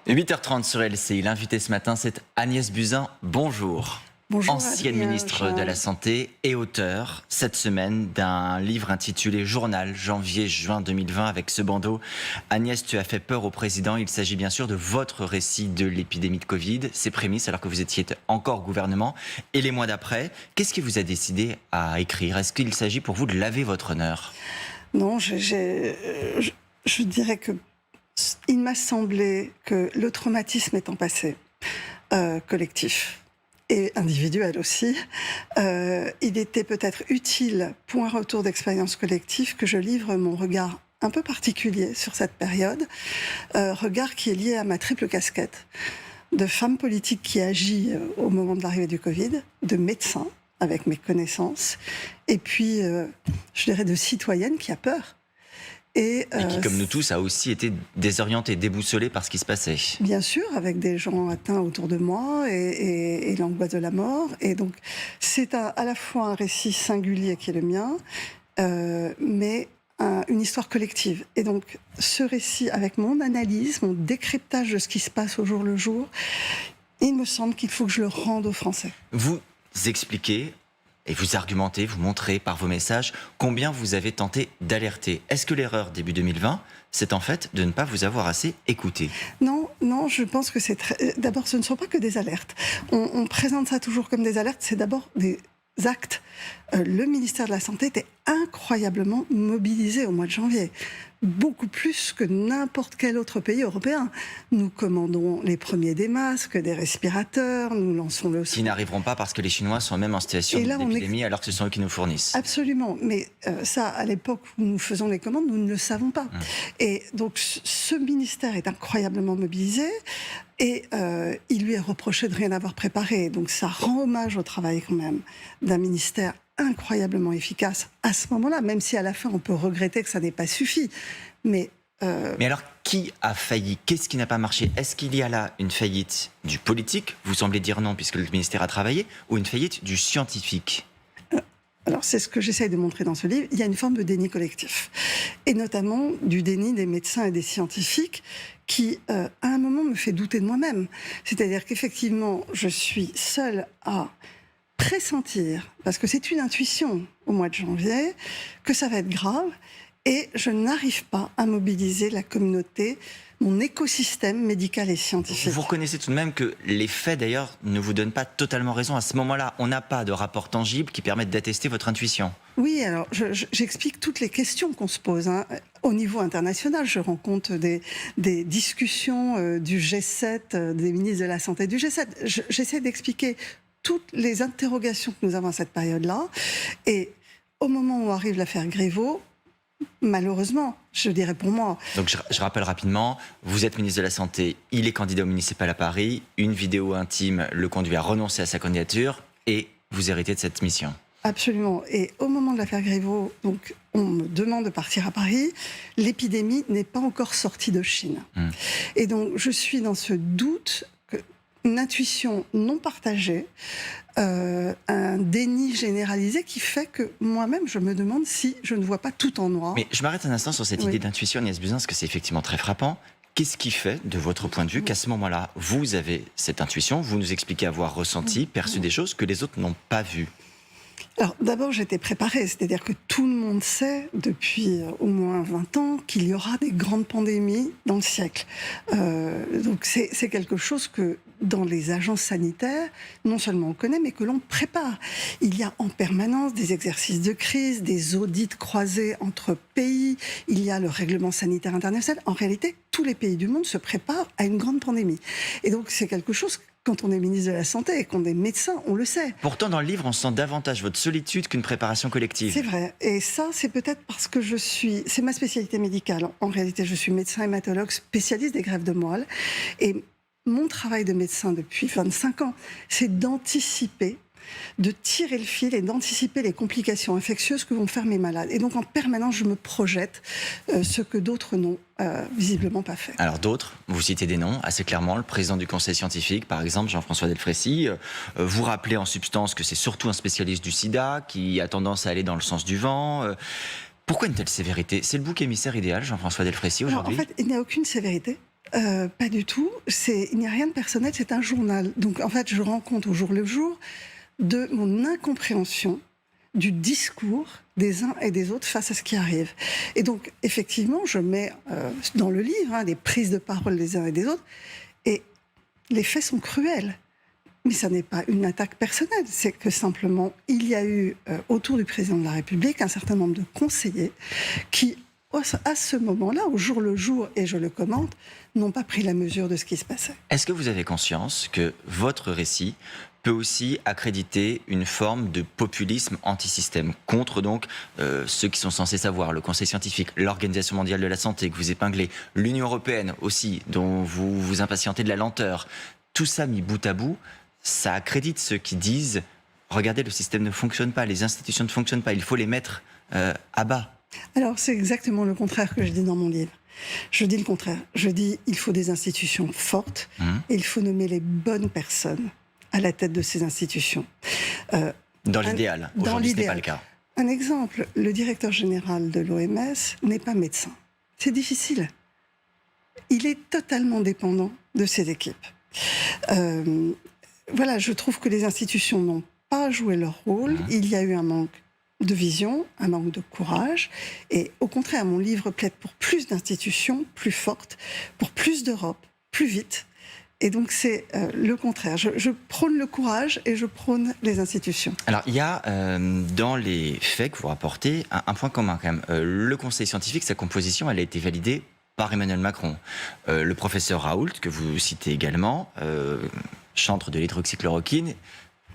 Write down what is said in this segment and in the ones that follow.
8h30 sur LCI. L'invité ce matin, c'est Agnès Buzyn. Bonjour. Bonjour, ancienne Adrien, ministre de la Santé et auteur cette semaine d'un livre intitulé Journal, janvier-juin 2020 avec ce bandeau. Agnès, tu as fait peur au président. Il s'agit bien sûr de votre récit de l'épidémie de Covid, ses prémices alors que vous étiez encore au gouvernement et les mois d'après. Qu'est-ce qui vous a décidé à écrire? Est-ce qu'il s'agit pour vous de laver votre honneur? Non, je dirais que il m'a semblé que le traumatisme étant passé, collectif et individuel aussi, il était peut-être utile pour un retour d'expérience collective que je livre mon regard un peu particulier sur cette période, regard qui est lié à ma triple casquette de femme politique qui agit au moment de l'arrivée du Covid, de médecin avec mes connaissances, et puis, je dirais, de citoyenne qui a peur. Et qui, comme nous tous, a aussi été désorientée, déboussolée par ce qui se passait. Bien sûr, avec des gens atteints autour de moi et l'angoisse de la mort. Et donc, c'est à la fois un récit singulier qui est le mien, mais une histoire collective. Et donc, ce récit, avec mon analyse, mon décryptage de ce qui se passe au jour le jour, il me semble qu'il faut que je le rende aux Français. Vous expliquez et vous argumentez, vous montrez par vos messages combien vous avez tenté d'alerter. Est-ce que l'erreur début 2020, c'est en fait de ne pas vous avoir assez écouté? Non, je pense que c'est d'abord, ce ne sont pas que des alertes. On présente ça toujours comme des alertes, c'est d'abord des actes. Le ministère de la Santé était incroyablement mobilisé au mois de janvier. Beaucoup plus que n'importe quel autre pays européen. Nous commandons les premiers des masques, des respirateurs, nous lançons le... Qui n'arriveront pas parce que les Chinois sont même en situation d'épidémie alors que ce sont eux qui nous fournissent. Absolument, mais ça, à l'époque où nous faisons les commandes, nous ne le savons pas. Et donc, ce ministère est incroyablement mobilisé et il lui est reproché de rien avoir préparé. Donc, ça rend hommage au travail quand même d'un ministère incroyablement efficace à ce moment-là, même si à la fin on peut regretter que ça n'ait pas suffi. Mais alors, qui a failli? Qu'est-ce qui n'a pas marché? Est-ce qu'il y a là une faillite du politique? Vous semblez dire non puisque le ministère a travaillé, ou une faillite du scientifique? Alors c'est ce que j'essaye de montrer dans ce livre. Il y a une forme de déni collectif, et notamment du déni des médecins et des scientifiques qui, à un moment, me fait douter de moi-même. C'est-à-dire qu'effectivement, je suis seule à pressentir, parce que c'est une intuition au mois de janvier, que ça va être grave, et je n'arrive pas à mobiliser la communauté, mon écosystème médical et scientifique. Vous reconnaissez tout de même que les faits, d'ailleurs, ne vous donnent pas totalement raison. À ce moment-là, on n'a pas de rapport tangible qui permette d'attester votre intuition. Oui, alors j'explique toutes les questions qu'on se pose. Au niveau international, je rends compte des discussions du G7, des ministres de la Santé du G7. J'essaie d'expliquer toutes les interrogations que nous avons à cette période-là. Et au moment où arrive l'affaire Griveaux, malheureusement, je dirais pour moi... Donc je rappelle rapidement, vous êtes ministre de la Santé, il est candidat au municipal à Paris, une vidéo intime le conduit à renoncer à sa candidature et vous héritez de cette mission. Absolument. Et au moment de l'affaire Griveaux, donc, on me demande de partir à Paris. L'épidémie n'est pas encore sortie de Chine. Et donc, je suis dans ce doute, une intuition non partagée, un déni généralisé qui fait que moi-même, je me demande si je ne vois pas tout en noir. Mais je m'arrête un instant sur cette idée d'intuition, Agnès Buzyn, parce que c'est effectivement très frappant. Qu'est-ce qui fait, de votre point de vue, qu'à ce moment-là, vous avez cette intuition, vous nous expliquez avoir ressenti, perçu des choses que les autres n'ont pas vues? Alors d'abord, j'étais préparée, c'est-à-dire que tout le monde sait depuis au moins 20 ans qu'il y aura des grandes pandémies dans le siècle. Donc c'est quelque chose que dans les agences sanitaires, non seulement on connaît, mais que l'on prépare. Il y a en permanence des exercices de crise, des audits croisés entre pays, il y a le règlement sanitaire international. En réalité, tous les pays du monde se préparent à une grande pandémie. Et donc c'est quelque chose... Quand on est ministre de la Santé et qu'on est médecin, on le sait. Pourtant, dans le livre, on sent davantage votre solitude qu'une préparation collective. C'est vrai. Et ça, c'est peut-être parce que c'est ma spécialité médicale. En réalité, je suis médecin hématologue spécialiste des greffes de moelle. Et mon travail de médecin depuis 25 ans, c'est d'anticiper, de tirer le fil et d'anticiper les complications infectieuses que vont faire mes malades. Et donc, en permanence, je me projette ce que d'autres n'ont visiblement pas fait. Alors d'autres, vous citez des noms assez clairement, le président du conseil scientifique, par exemple, Jean-François Delfraissy, vous rappelez en substance que c'est surtout un spécialiste du sida qui a tendance à aller dans le sens du vent. Pourquoi une telle sévérité? C'est le bouc émissaire idéal, Jean-François Delfraissy, aujourd'hui? En fait, il n'y a aucune sévérité. Pas du tout. Il n'y a rien de personnel, c'est un journal. Donc en fait, je rends compte au jour le jour de mon incompréhension du discours des uns et des autres face à ce qui arrive. Et donc, effectivement, je mets dans le livre des prises de parole des uns et des autres, et les faits sont cruels. Mais ça n'est pas une attaque personnelle, c'est que simplement, il y a eu autour du président de la République un certain nombre de conseillers qui, à ce moment-là, au jour le jour, et je le commente, n'ont pas pris la mesure de ce qui se passait. Est-ce que vous avez conscience que votre récit peut aussi accréditer une forme de populisme anti-système contre donc ceux qui sont censés savoir, le Conseil scientifique, l'Organisation mondiale de la santé que vous épinglez, l'Union européenne aussi, dont vous vous impatientez de la lenteur. Tout ça mis bout à bout, ça accrédite ceux qui disent « Regardez, le système ne fonctionne pas, les institutions ne fonctionnent pas, il faut les mettre à bas ». Alors, c'est exactement le contraire que je dis dans mon livre. Je dis le contraire. Je dis il faut des institutions fortes et il faut nommer les bonnes personnes à la tête de ces institutions. Dans l'idéal. Aujourd'hui, ce n'est pas le cas. Un exemple, le directeur général de l'OMS n'est pas médecin. C'est difficile. Il est totalement dépendant de ses équipes. Voilà, je trouve que les institutions n'ont pas joué leur rôle. Il y a eu un manque de vision, un manque de courage. Et au contraire, mon livre plaide pour plus d'institutions, plus fortes, pour plus d'Europe, plus vite. Et donc c'est le contraire. Je prône le courage et je prône les institutions. Alors il y a dans les faits que vous rapportez un point commun quand même. Le Conseil scientifique, sa composition, elle a été validée par Emmanuel Macron. Le professeur Raoult, que vous citez également, chantre de l'hydroxychloroquine,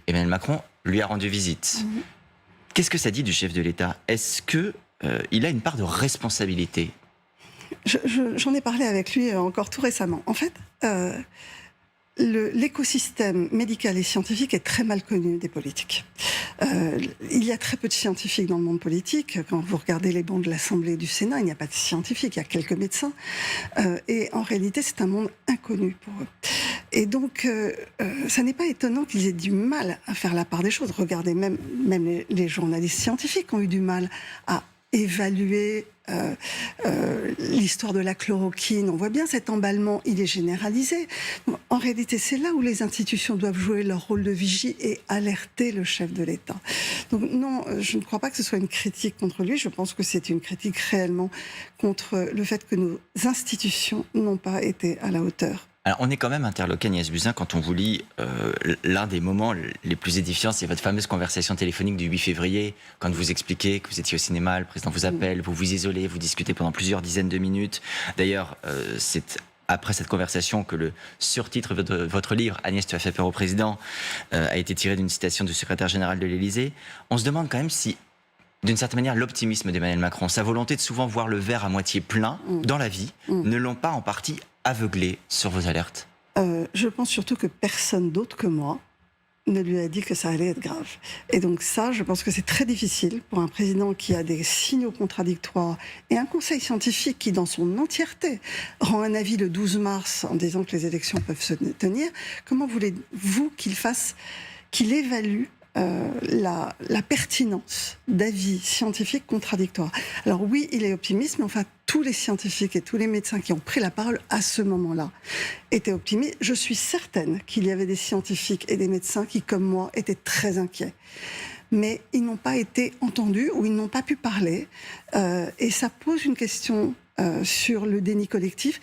Emmanuel Macron lui a rendu visite. Qu'est-ce que ça dit du chef de l'État? Est-ce qu'il a une part de responsabilité? J'en ai parlé avec lui encore tout récemment. En fait, l'écosystème médical et scientifique est très mal connu des politiques. Il y a très peu de scientifiques dans le monde politique. Quand vous regardez les bancs de l'Assemblée et du Sénat, il n'y a pas de scientifiques, il y a quelques médecins. Et en réalité, c'est un monde inconnu pour eux. Et donc, ça n'est pas étonnant qu'ils aient du mal à faire la part des choses. Regardez, même les journalistes scientifiques ont eu du mal à évaluer l'histoire de la chloroquine. On voit bien cet emballement, il est généralisé. En réalité, c'est là où les institutions doivent jouer leur rôle de vigie et alerter le chef de l'État. Donc non, je ne crois pas que ce soit une critique contre lui. Je pense que c'est une critique réellement contre le fait que nos institutions n'ont pas été à la hauteur. Alors, on est quand même interloqué, Agnès Buzyn, quand on vous lit l'un des moments les plus édifiants, c'est votre fameuse conversation téléphonique du 8 février, quand vous expliquez que vous étiez au cinéma, le président vous appelle, vous vous isolez, vous discutez pendant plusieurs dizaines de minutes. D'ailleurs, c'est après cette conversation que le surtitre de votre livre, Agnès, tu as fait peur au président, a été tiré d'une citation du secrétaire général de l'Élysée. On se demande quand même si, d'une certaine manière, l'optimisme d'Emmanuel Macron, sa volonté de souvent voir le verre à moitié plein dans la vie, ne l'ont pas en partie aveuglé sur vos alertes? Je pense surtout que personne d'autre que moi ne lui a dit que ça allait être grave. Et donc ça, je pense que c'est très difficile pour un président qui a des signaux contradictoires et un conseil scientifique qui, dans son entièreté, rend un avis le 12 mars en disant que les élections peuvent se tenir. Comment voulez-vous qu'il évalue la pertinence d'avis scientifiques contradictoires? Alors oui, il est optimiste, mais enfin, tous les scientifiques et tous les médecins qui ont pris la parole à ce moment-là étaient optimistes. Je suis certaine qu'il y avait des scientifiques et des médecins qui, comme moi, étaient très inquiets. Mais ils n'ont pas été entendus ou ils n'ont pas pu parler. Et ça pose une question sur le déni collectif.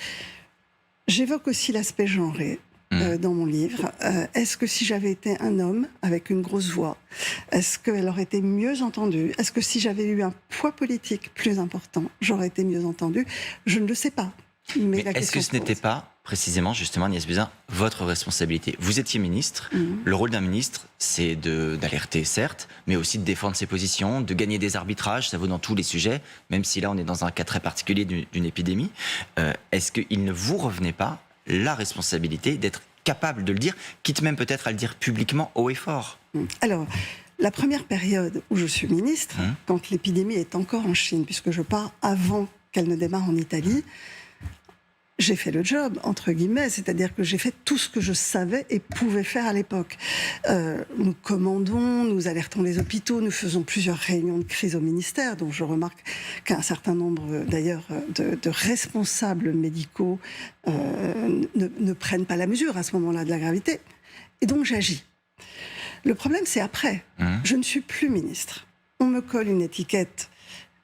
J'évoque aussi l'aspect genré. Dans mon livre. Est-ce que si j'avais été un homme avec une grosse voix, est-ce qu'elle aurait été mieux entendue? Est-ce que si j'avais eu un poids politique plus important, j'aurais été mieux entendue? Je ne le sais pas. Mais est-ce que ce n'était pas, précisément, justement, Agnès Buzyn, votre responsabilité? Vous étiez ministre. Le rôle d'un ministre, c'est d'alerter, certes, mais aussi de défendre ses positions, de gagner des arbitrages. Ça vaut dans tous les sujets, même si là, on est dans un cas très particulier d'une épidémie. Est-ce qu'il ne vous revenait pas la responsabilité d'être capable de le dire, quitte même peut-être à le dire publiquement haut et fort? Alors, la première période où je suis ministre, quand l'épidémie est encore en Chine, puisque je pars avant qu'elle ne démarre en Italie, j'ai fait le job, entre guillemets, c'est-à-dire que j'ai fait tout ce que je savais et pouvais faire à l'époque. Nous commandons, nous alertons les hôpitaux, nous faisons plusieurs réunions de crise au ministère, dont je remarque qu'un certain nombre, d'ailleurs, de responsables médicaux ne prennent pas la mesure à ce moment-là de la gravité. Et donc j'agis. Le problème, c'est après. Je ne suis plus ministre. On me colle une étiquette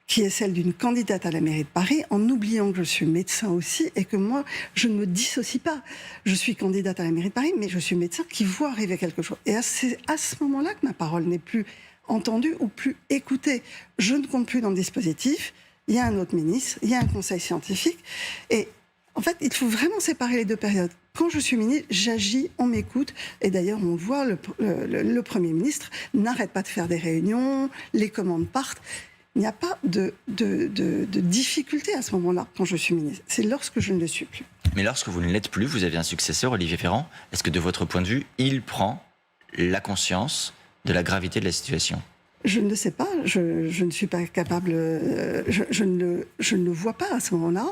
qui est celle d'une candidate à la mairie de Paris, en oubliant que je suis médecin aussi et que moi, je ne me dissocie pas. Je suis candidate à la mairie de Paris, mais je suis médecin qui voit arriver quelque chose. Et c'est à ce moment-là que ma parole n'est plus entendue ou plus écoutée. Je ne compte plus dans le dispositif. Il y a un autre ministre, il y a un conseil scientifique. Et en fait, il faut vraiment séparer les deux périodes. Quand je suis ministre, j'agis, on m'écoute. Et d'ailleurs, on voit le Premier ministre n'arrête pas de faire des réunions, les commandes partent. Il n'y a pas de difficulté à ce moment-là, quand je suis ministre. C'est lorsque je ne le suis plus. Mais lorsque vous ne l'êtes plus, vous avez un successeur, Olivier Véran. Est-ce que de votre point de vue, il prend la conscience de la gravité de la situation ? Je ne le sais pas, je ne suis pas capable, je ne le vois pas à ce moment-là.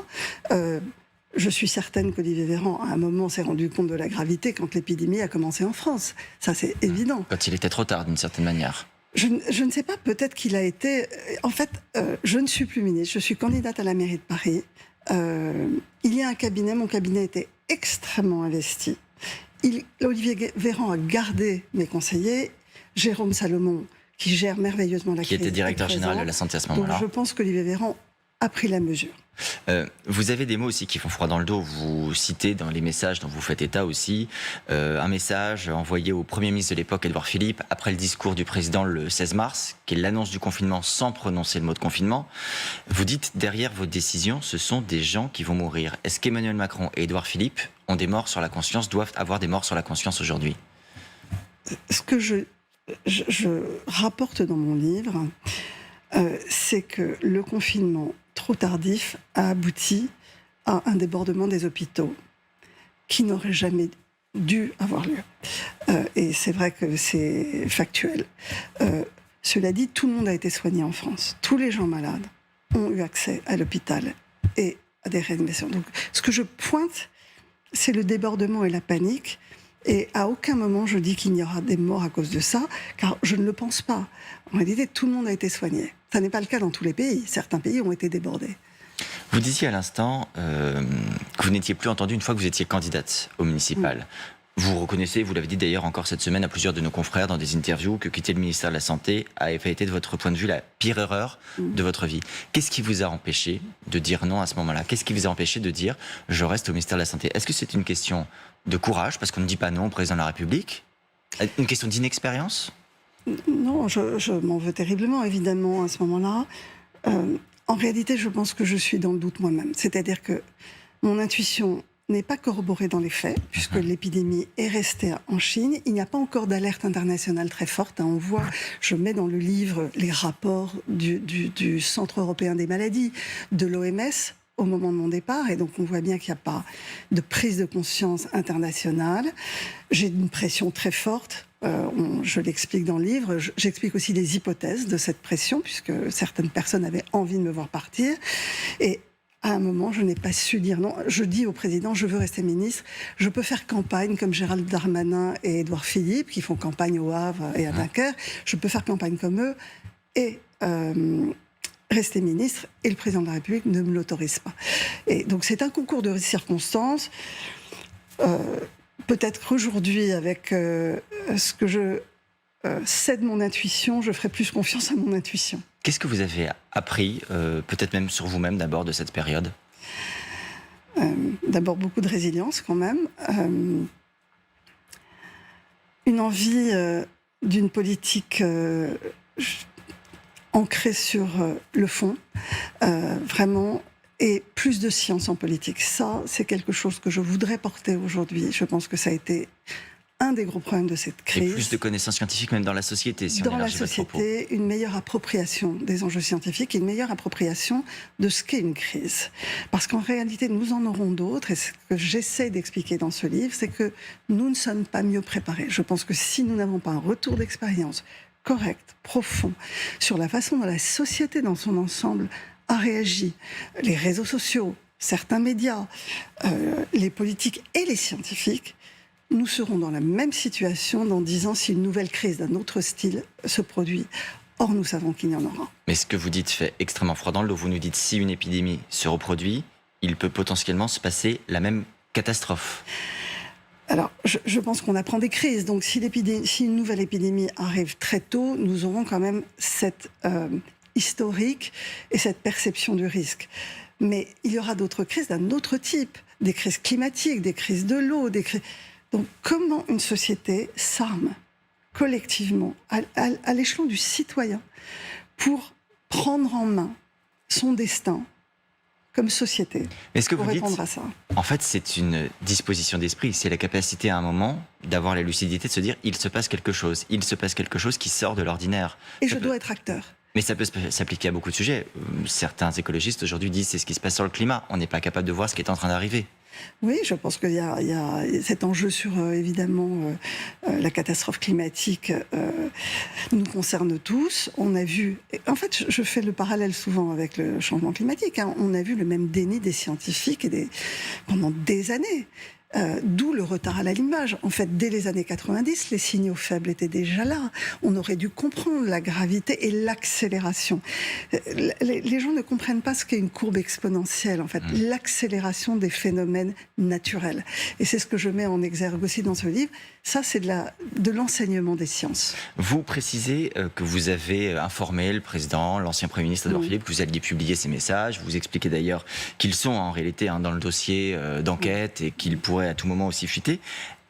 Je suis certaine qu'Olivier Véran, à un moment, s'est rendu compte de la gravité quand l'épidémie a commencé en France. Ça, c'est évident. Quand il était trop tard, d'une certaine manière. Je ne sais pas, peut-être qu'il a été... En fait, je ne suis plus ministre, je suis candidate à la mairie de Paris. Il y a un cabinet, mon cabinet était extrêmement investi. Olivier Véran a gardé mes conseillers. Jérôme Salomon, qui gère merveilleusement la crise. Qui était directeur général de la santé à ce moment-là. Donc je pense qu'Olivier Véran a pris la mesure. Vous avez des mots aussi qui font froid dans le dos. Vous citez dans les messages dont vous faites état aussi un message envoyé au Premier ministre de l'époque, Édouard Philippe, après le discours du président le 16 mars, qui est l'annonce du confinement sans prononcer le mot de confinement. Vous dites, derrière vos décisions, ce sont des gens qui vont mourir. Est-ce qu'Emmanuel Macron et Édouard Philippe ont des morts sur la conscience, doivent avoir des morts sur la conscience aujourd'hui ? Ce que je rapporte dans mon livre, c'est que le confinement trop tardif a abouti à un débordement des hôpitaux qui n'aurait jamais dû avoir lieu. Et c'est vrai que c'est factuel. Cela dit, tout le monde a été soigné en France. Tous les gens malades ont eu accès à l'hôpital et à des réanimations. Donc, ce que je pointe, c'est le débordement et la panique. Et à aucun moment je dis qu'il y aura des morts à cause de ça, car je ne le pense pas. En réalité, tout le monde a été soigné. Ça n'est pas le cas dans tous les pays. Certains pays ont été débordés. Vous disiez à l'instant que vous n'étiez plus entendue une fois que vous étiez candidate au municipal. Vous reconnaissez, vous l'avez dit d'ailleurs encore cette semaine à plusieurs de nos confrères dans des interviews, que quitter le ministère de la Santé a été de votre point de vue la pire erreur de votre vie. Qu'est-ce qui vous a empêché de dire non à ce moment-là ? Qu'est-ce qui vous a empêché de dire « je reste au ministère de la Santé » ? Est-ce que c'est une question de courage, parce qu'on ne dit pas non au président de la République ? Une question d'inexpérience ? Non, je m'en veux terriblement, évidemment, à ce moment-là. En réalité, je pense que je suis dans le doute moi-même. C'est-à-dire que mon intuition n'est pas corroborée dans les faits, puisque l'épidémie est restée en Chine. Il n'y a pas encore d'alerte internationale très forte. On voit, je mets dans le livre les rapports du Centre européen des maladies, de l'OMS, au moment de mon départ, et donc on voit bien qu'il n'y a pas de prise de conscience internationale. J'ai une pression très forte, je l'explique dans le livre, j'explique aussi les hypothèses de cette pression, puisque certaines personnes avaient envie de me voir partir, et à un moment, je n'ai pas su dire non. Je dis au président, je veux rester ministre, je peux faire campagne comme Gérald Darmanin et Édouard Philippe, qui font campagne au Havre et à Dunkerque, je peux faire campagne comme eux, et... rester ministre, et le président de la République ne me l'autorise pas. Et donc c'est un concours de circonstances. Peut-être qu'aujourd'hui, avec ce que je sais de mon intuition, je ferai plus confiance à mon intuition. Qu'est-ce que vous avez appris, peut-être même sur vous-même d'abord, de cette période ? D'abord beaucoup de résilience quand même. Une envie d'une politique... ancré sur le fond, vraiment, et plus de science en politique. Ça, c'est quelque chose que je voudrais porter aujourd'hui. Je pense que ça a été un des gros problèmes de cette crise. Et plus de connaissances scientifiques même dans la société, si on dans la élargit votre propos. société, une meilleure appropriation des enjeux scientifiques et une meilleure appropriation de ce qu'est une crise. Parce qu'en réalité, nous en aurons d'autres, et ce que j'essaie d'expliquer dans ce livre, c'est que nous ne sommes pas mieux préparés. Je pense que si nous n'avons pas un retour d'expérience correct, profond, sur la façon dont la société dans son ensemble a réagi, les réseaux sociaux, certains médias, les politiques et les scientifiques, nous serons dans la même situation dans 10 ans si une nouvelle crise d'un autre style se produit. Or, nous savons qu'il y en aura. Mais ce que vous dites fait extrêmement froid dans le dos. Vous nous dites si une épidémie se reproduit, il peut potentiellement se passer la même catastrophe. Alors, je pense qu'on apprend des crises. Donc, si une nouvelle épidémie arrive très tôt, nous aurons quand même cette historique et cette perception du risque. Mais il y aura d'autres crises d'un autre type, des crises climatiques, des crises de l'eau, Donc, comment une société s'arme collectivement, à l'échelon du citoyen, pour prendre en main son destin comme société, est-ce que pour vous répondre dites, à ça. en fait, c'est une disposition d'esprit, c'est la capacité à un moment d'avoir la lucidité de se dire il se passe quelque chose qui sort de l'ordinaire. Et je dois être acteur. Mais ça peut s'appliquer à beaucoup de sujets. Certains écologistes aujourd'hui disent c'est ce qui se passe sur le climat. On n'est pas capable de voir ce qui est en train d'arriver. Oui, je pense qu'il y a cet enjeu sur, évidemment, la catastrophe climatique nous concerne tous. On a vu... En fait, je fais le parallèle souvent avec le changement climatique. On a vu le même déni des scientifiques pendant des années. D'où le retard à l'allumage. En fait, dès les années 90, les signaux faibles étaient déjà là. On aurait dû comprendre la gravité et l'accélération. Les gens ne comprennent pas ce qu'est une courbe exponentielle, en fait. L'accélération des phénomènes naturels. Et c'est ce que je mets en exergue aussi dans ce livre. Ça, c'est de l'enseignement des sciences. Vous précisez que vous avez informé le président, l'ancien Premier ministre Édouard Philippe, que vous alliez publier ces messages. Vous expliquez d'ailleurs qu'ils sont en réalité dans le dossier d'enquête et qu'ils pourraient à tout moment aussi fuiter.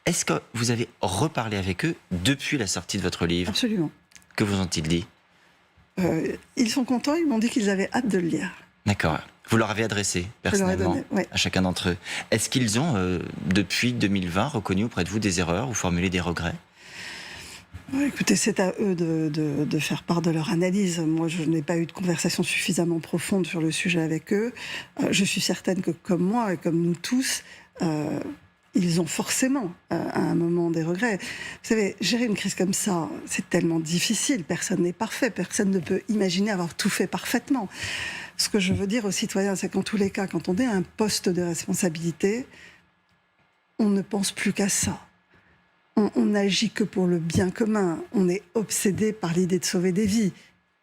Est-ce que vous avez reparlé avec eux depuis la sortie de votre livre ? Absolument. Que vous ont-ils dit ? Ils sont contents, ils m'ont dit qu'ils avaient hâte de le lire. D'accord. Vous leur avez adressé personnellement à chacun d'entre eux. Est-ce qu'ils ont, depuis 2020, reconnu auprès de vous des erreurs ou formulé des regrets ? Écoutez, c'est à eux de faire part de leur analyse. Moi, je n'ai pas eu de conversation suffisamment profonde sur le sujet avec eux. Je suis certaine que, comme moi et comme nous tous, ils ont forcément, à un moment, des regrets. Vous savez, gérer une crise comme ça, c'est tellement difficile. Personne n'est parfait. Personne ne peut imaginer avoir tout fait parfaitement. Ce que je veux dire aux citoyens, c'est qu'en tous les cas, quand on est à un poste de responsabilité, on ne pense plus qu'à ça. On n'agit que pour le bien commun. On est obsédé par l'idée de sauver des vies.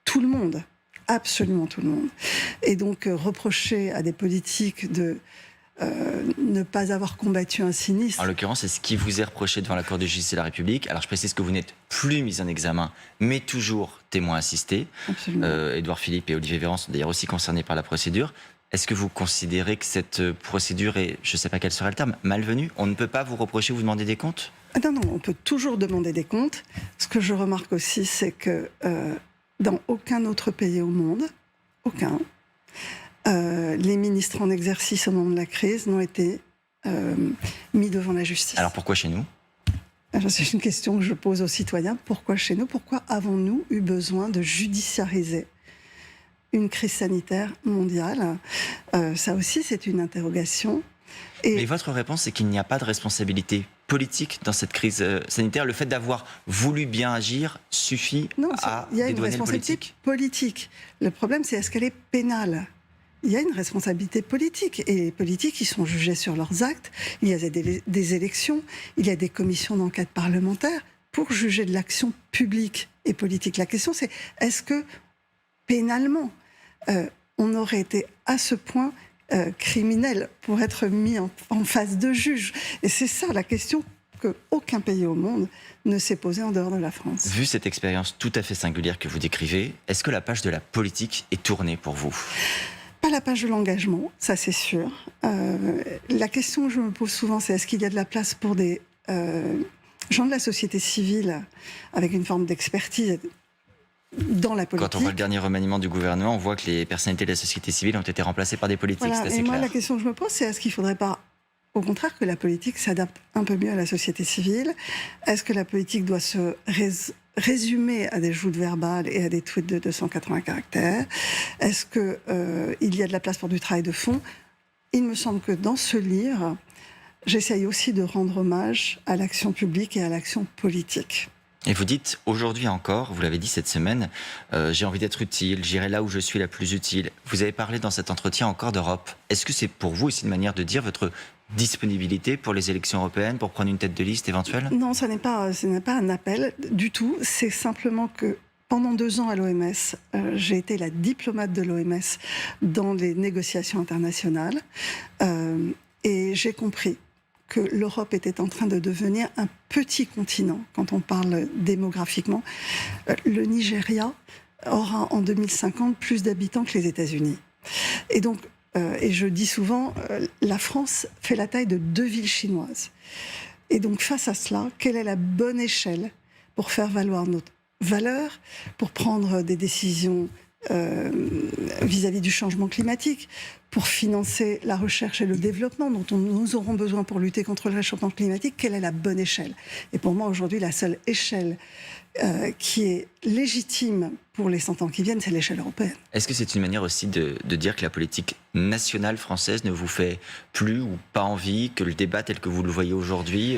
Tout le monde. Absolument tout le monde. Et donc, reprocher à des politiques de ne pas avoir combattu un sinistre... En l'occurrence, c'est ce qui vous est reproché devant la Cour de justice de la République. Alors, je précise que vous n'êtes plus mis en examen, mais toujours témoin assisté. Édouard Philippe et Olivier Véran sont d'ailleurs aussi concernés par la procédure. Est-ce que vous considérez que cette procédure est, je ne sais pas quel serait le terme, malvenue ? On ne peut pas vous reprocher, vous demander des comptes ? Non, on peut toujours demander des comptes. Ce que je remarque aussi, c'est que dans aucun autre pays au monde, les ministres en exercice au moment de la crise n'ont été mis devant la justice. Alors pourquoi chez nous ? C'est une question que je pose aux citoyens. Pourquoi chez nous ? Pourquoi avons-nous eu besoin de judiciariser une crise sanitaire mondiale ? Ça aussi, c'est une interrogation. Mais votre réponse, c'est qu'il n'y a pas de responsabilité politique dans cette crise sanitaire. Le fait d'avoir voulu bien agir suffit à dédouaner le politique. Il y a une responsabilité politique. Le problème, c'est est-ce qu'elle est pénale ? Il y a une responsabilité politique. Et les politiques, ils sont jugés sur leurs actes. Il y a des élections, il y a des commissions d'enquête parlementaires pour juger de l'action publique et politique. La question, c'est est-ce que, pénalement, on aurait été à ce point criminel pour être mis en face de juge. Et c'est ça la question qu'aucun pays au monde ne s'est posée en dehors de la France. Vu cette expérience tout à fait singulière que vous décrivez, est-ce que la page de la politique est tournée pour vous ? Pas la page de l'engagement, ça c'est sûr. La question que je me pose souvent, c'est est-ce qu'il y a de la place pour des gens de la société civile avec une forme d'expertise dans la politique. Quand on voit le dernier remaniement du gouvernement, on voit que les personnalités de la société civile ont été remplacées par des politiques, c'est assez clair. clair. Moi, la question que je me pose, c'est est-ce qu'il ne faudrait pas, au contraire, que la politique s'adapte un peu mieux à la société civile ? Est-ce que la politique doit se résumer à des joutes verbales et à des tweets de 280 caractères ? Est-ce qu'il y a de la place pour du travail de fond ? Il me semble que dans ce livre, j'essaye aussi de rendre hommage à l'action publique et à l'action politique. Et vous dites, aujourd'hui encore, vous l'avez dit cette semaine, j'ai envie d'être utile, j'irai là où je suis la plus utile. Vous avez parlé dans cet entretien encore d'Europe. Est-ce que c'est pour vous aussi une manière de dire votre disponibilité pour les élections européennes, pour prendre une tête de liste éventuelle? Non, ce n'est pas un appel du tout. C'est simplement que pendant 2 ans à l'OMS, j'ai été la diplomate de l'OMS dans les négociations internationales. Et j'ai compris que l'Europe était en train de devenir un petit continent, quand on parle démographiquement. Le Nigeria aura en 2050 plus d'habitants que les États-Unis. Et donc, et je dis souvent, la France fait la taille de 2 villes chinoises. Et donc, face à cela, quelle est la bonne échelle pour faire valoir notre valeur, pour prendre des décisions vis-à-vis du changement climatique, pour financer la recherche et le développement dont nous aurons besoin pour lutter contre le réchauffement climatique? Quelle est la bonne échelle? Et pour moi, aujourd'hui, la seule échelle qui est légitime pour les 100 ans qui viennent, c'est l'échelle européenne. Est-ce que c'est une manière aussi de dire que la politique nationale française ne vous fait plus ou pas envie, que le débat tel que vous le voyez aujourd'hui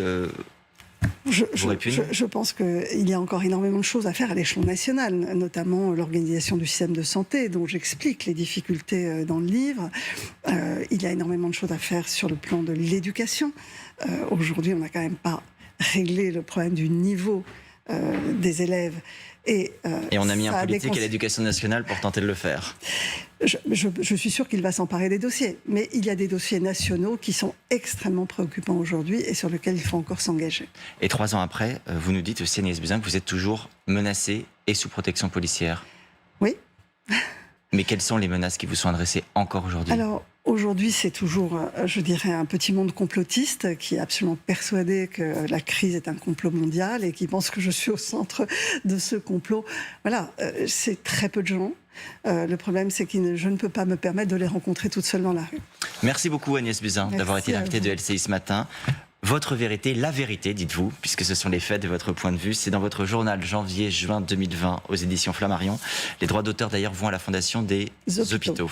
Je pense qu'il y a encore énormément de choses à faire à l'échelon national, notamment l'organisation du système de santé, dont j'explique les difficultés dans le livre. Il y a énormément de choses à faire sur le plan de l'éducation. Aujourd'hui, on n'a quand même pas réglé le problème du niveau des élèves. Et on a mis un politique à l'éducation nationale pour tenter de le faire. Je suis sûre qu'il va s'emparer des dossiers. Mais il y a des dossiers nationaux qui sont extrêmement préoccupants aujourd'hui et sur lesquels il faut encore s'engager. Et 3 ans après, vous nous dites aussi, Agnès Buzyn, que vous êtes toujours menacée et sous protection policière. Oui. Mais quelles sont les menaces qui vous sont adressées encore aujourd'hui? Alors, aujourd'hui, c'est toujours, je dirais, un petit monde complotiste qui est absolument persuadé que la crise est un complot mondial et qui pense que je suis au centre de ce complot. Voilà, c'est très peu de gens. Le problème, c'est que je ne peux pas me permettre de les rencontrer toute seule dans la rue. Merci beaucoup, Agnès Buzyn, d'avoir été l'invitée de LCI ce matin. Votre vérité, la vérité, dites-vous, puisque ce sont les faits de votre point de vue. C'est dans votre journal janvier-juin 2020 aux éditions Flammarion. Les droits d'auteur, d'ailleurs, vont à la Fondation des Hôpitaux.